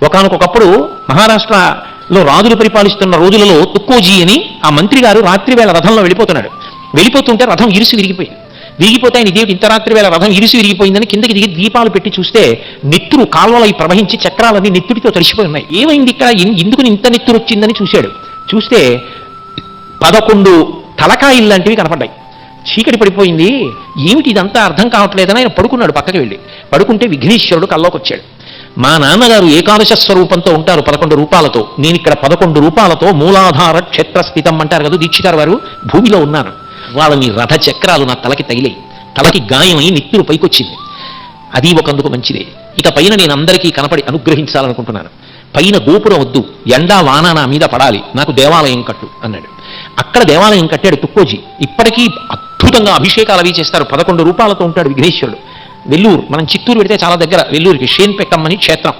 ఒకానొకప్పుడు మహారాష్ట్రలో రాజులు పరిపాలిస్తున్న రోజులలో తుక్కోజీ అని ఆ మంత్రి గారు రాత్రి వేళ రథంలో వెళ్ళిపోతున్నాడు. వెళ్ళిపోతుంటే రథం ఇరుసు విరిగిపోయింది. విరిగిపోతే ఆయన ఇదేమిటి ఇంత రాత్రి వేళ రథం ఇరుసు విరిగిపోయిందని కిందకి దిగి దీపాలు పెట్టి చూస్తే నెత్తురు కాల్వలై ప్రవహించి చక్రాలన్నీ నెత్తుడితో తడిసిపోయి ఉన్నాయి. ఏమైంది ఇక్కడ, ఎందుకు ఇంత నెత్తురు వచ్చిందని చూశాడు. చూస్తే 11 తలకాయిల్ లాంటివి కనపడ్డాయి. చీకటి పడిపోయింది. ఏమిటి ఇదంతా అర్థం కావట్లేదని ఆయన పడుకున్నాడు. పక్కకి వెళ్ళి పడుకుంటే విఘ్నేశ్వరుడు కల్లోకి వచ్చాడు. మా నాన్నగారు ఏకాదశ స్వరూపంతో ఉంటారు 11 రూపాలతో. నేను ఇక్కడ 11 రూపాలతో మూలాధార క్షేత్రస్థితం అంటారు కదా దీక్షితారు వారు, భూమిలో ఉన్నాను. వాళ్ళని రథ చక్రాలు నా తలకి తగిలాయి. తలకి గాయమై నిత్తురు పైకొచ్చింది. అది ఒకందుకు మంచిదే. ఇక పైన నేను అందరికీ కనపడి అనుగ్రహించాలనుకుంటున్నాను. పైన గోపురం వద్దు, ఎండా వాన నా మీద పడాలి, నాకు దేవాలయం కట్టు అన్నాడు. అక్కడ దేవాలయం కట్టాడు తుక్కోజీ. ఇప్పటికీ అద్భుతంగా అభిషేకాలు అవి చేస్తారు. 11 రూపాలతో ఉంటాడు విఘ్నేశ్వరుడు. వెల్లూరు, మనం చిత్తూరు పెడితే చాలా దగ్గర వెల్లూరుకి షేన్పెట్టమ్మని క్షేత్రం.